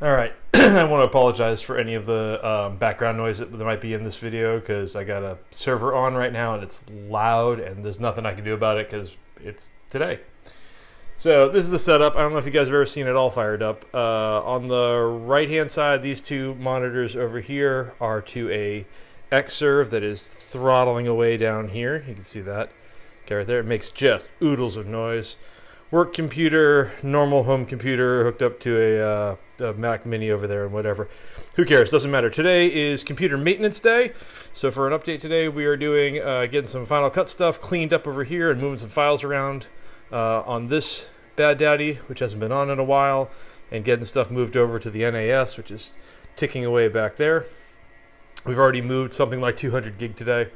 All right, I want to apologize for any of the background noise that might be in this video because I got a server on right now and it's loud and there's nothing I can do about it because it's today. So this is the setup. I don't know if you guys have ever seen it all fired up. On the right-hand side, these two monitors over here are to a Xserve that is throttling away down here. You can see that. Okay, right there. It makes just oodles of noise. Work computer, normal home computer hooked up to a Mac Mini over there and whatever. Who cares? Doesn't matter. Today is computer maintenance day. So for an update today, we are doing getting some Final Cut stuff cleaned up over here and moving some files around on this Bad Daddy, which hasn't been on in a while, and getting stuff moved over to the NAS, which is ticking away back there. We've already moved something like 200 gig today,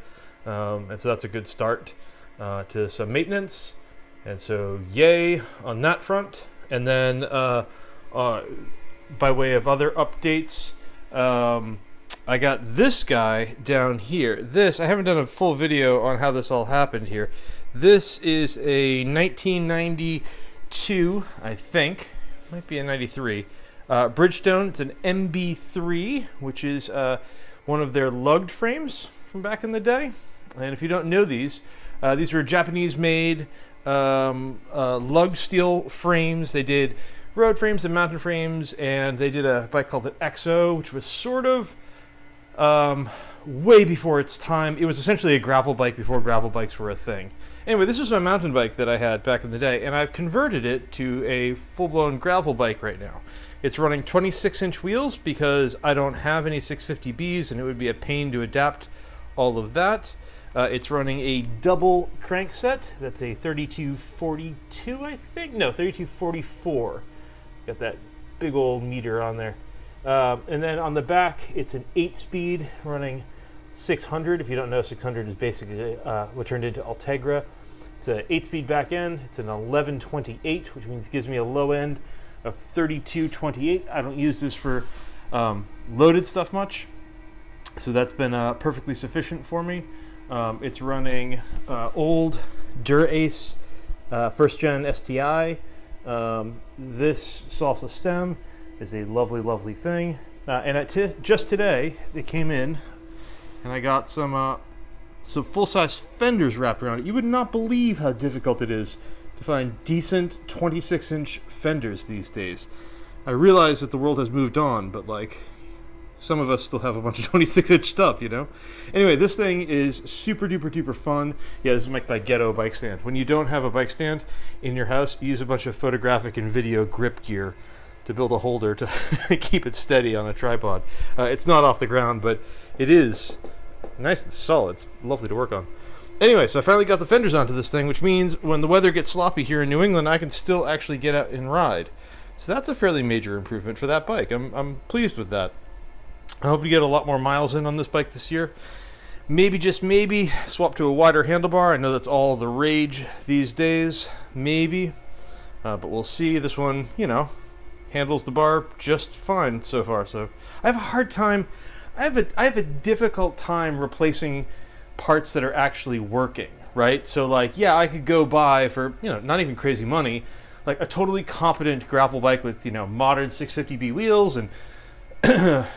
and so that's a good start to some maintenance. And so yay on that front. And then by way of other updates, I got this guy down here. I haven't done a full video on how this all happened here. This is a 1992, I think, might be a 93, Bridgestone. It's an MB3, which is one of their lugged frames from back in the day. And if you don't know these were Japanese-made lugged steel frames. They did road frames and mountain frames, and they did a bike called an XO, which was sort of way before its time. It was essentially a gravel bike before gravel bikes were a thing. Anyway, this was my mountain bike that I had back in the day, and I've converted it to a full-blown gravel bike right now. It's running 26-inch wheels because I don't have any 650Bs, and it would be a pain to adapt all of that. It's running a double crank set. That's a 3242, I think. No, 3244. Got that big old meter on there. And then on the back, it's an 8-speed running 600. If you don't know, 600 is basically what turned into Ultegra. It's an 8-speed back end. It's an 1128, which means it gives me a low end of 3228. I don't use this for loaded stuff much, so that's been perfectly sufficient for me. It's running old Dura-Ace first gen STI. This salsa stem is a lovely, lovely thing. And just today, they came in, and I got some full-size fenders wrapped around it. You would not believe how difficult it is to find decent 26-inch fenders these days. I realize that the world has moved on, but like, some of us still have a bunch of 26-inch stuff, you know? Anyway, this thing is super duper duper fun. Yeah, this is my ghetto bike stand. When you don't have a bike stand in your house, you use a bunch of photographic and video grip gear to build a holder to keep it steady on a tripod. It's not off the ground, but it is nice and solid. It's lovely to work on. Anyway, so I finally got the fenders onto this thing, which means when the weather gets sloppy here in New England, I can still actually get out and ride. So that's a fairly major improvement for that bike. I'm pleased with that. I hope to get a lot more miles in on this bike this year. Maybe, just maybe, swap to a wider handlebar. I know that's all the rage these days. Maybe. But we'll see. This one, you know, handles the bar just fine so far. So I have a hard time. I have a difficult time replacing parts that are actually working, right? So like, yeah, I could go buy for, you know, not even crazy money, like a totally competent gravel bike with, you know, modern 650B wheels and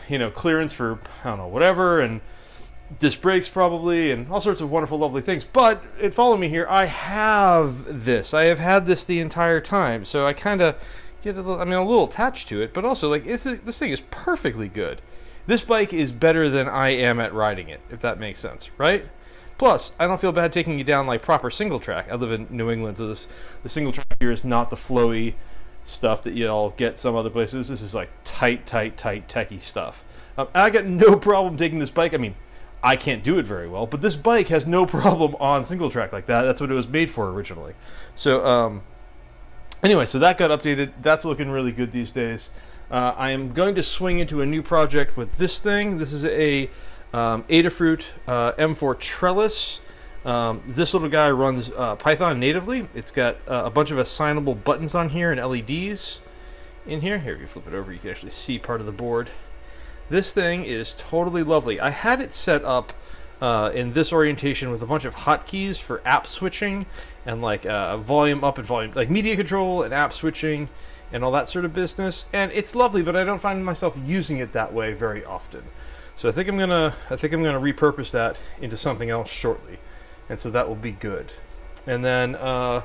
you know, clearance for, I don't know, whatever, and disc brakes probably, and all sorts of wonderful, lovely things. But follow me here. I have this. I have had this the entire time, so I kind of get a little attached to it. But also, like, this thing is perfectly good. This bike is better than I am at riding it, if that makes sense, right? Plus, I don't feel bad taking you down like proper single track. I live in New England, so the single track here is not the flowy stuff that y'all get some other places. This is like tight techie stuff. I got no problem taking this bike. I mean, I can't do it very well, but this bike has no problem on single track like that. That's what it was made for originally. So anyway, so that got updated. That's looking really good these days. I am going to swing into a new project with this thing. This is a Adafruit M4 trellis. This little guy runs Python natively. It's got a bunch of assignable buttons on here and LEDs in here. Here, if you flip it over, you can actually see part of the board. This thing is totally lovely. I had it set up in this orientation with a bunch of hotkeys for app switching and like volume up and volume, like media control and app switching and all that sort of business. And it's lovely, but I don't find myself using it that way very often. So I think I'm gonna repurpose that into something else shortly, and so that will be good. And then the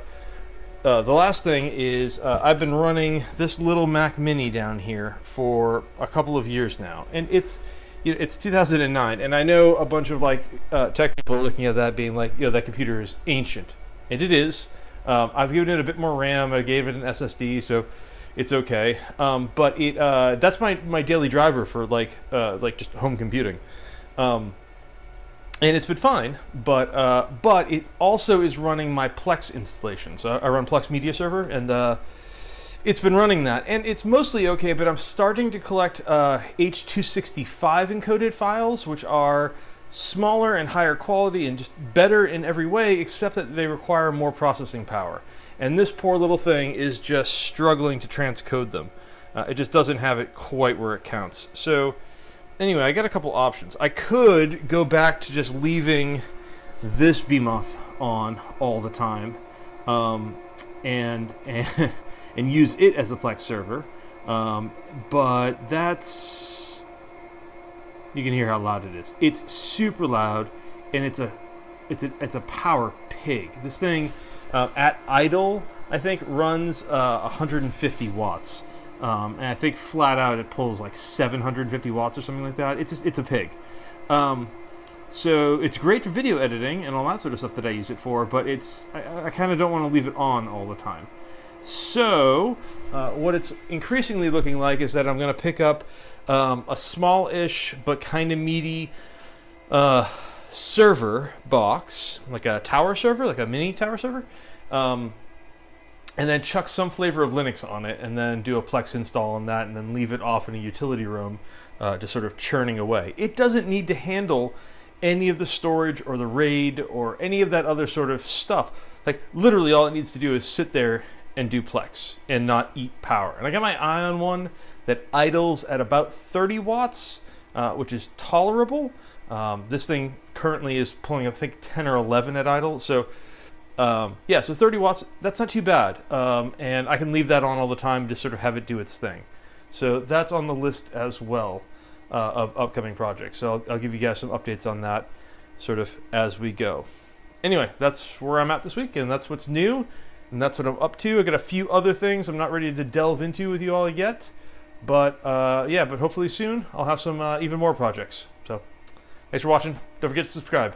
last thing is I've been running this little Mac Mini down here for a couple of years now, and it's 2009, and I know a bunch of tech people are looking at that being like, that computer is ancient, and it is. I've given it a bit more RAM. I gave it an SSD, so it's okay. But that's my daily driver for just home computing, and it's been fine. But it also is running my PLEX installation. So I run PLEX Media Server, and it's been running that, and it's mostly okay. But I'm starting to collect H.265 encoded files, which are smaller and higher quality and just better in every way, except that they require more processing power. And this poor little thing is just struggling to transcode them. It just doesn't have it quite where it counts. So anyway, I got a couple options. I could go back to just leaving this behemoth on all the time, and use it as a Plex server. But that's, you can hear how loud it is. It's super loud, and it's a power pig. This thing at idle, I think, runs 150 watts. And I think flat out it pulls like 750 watts or something like that. It's a pig. So it's great for video editing and all that sort of stuff that I use it for, but I kind of don't want to leave it on all the time. So what it's increasingly looking like is that I'm going to pick up a small-ish but kind of meaty server box, like a tower server, like a mini tower server, and then chuck some flavor of Linux on it, and then do a Plex install on that, and then leave it off in a utility room, just sort of churning away. It doesn't need to handle any of the storage or the RAID or any of that other sort of stuff. Like, literally all it needs to do is sit there and do Plex and not eat power. And I got my eye on one that idles at about 30 watts, which is tolerable. This thing currently is pulling up, I think, 10 or 11 at idle. So so 30 watts, that's not too bad. And I can leave that on all the time to sort of have it do its thing. So that's on the list as well of upcoming projects. So I'll give you guys some updates on that sort of as we go. Anyway, that's where I'm at this week, and that's what's new, and that's what I'm up to. I got a few other things I'm not ready to delve into with you all yet, but but hopefully soon I'll have some even more projects. So thanks for watching. Don't forget to subscribe.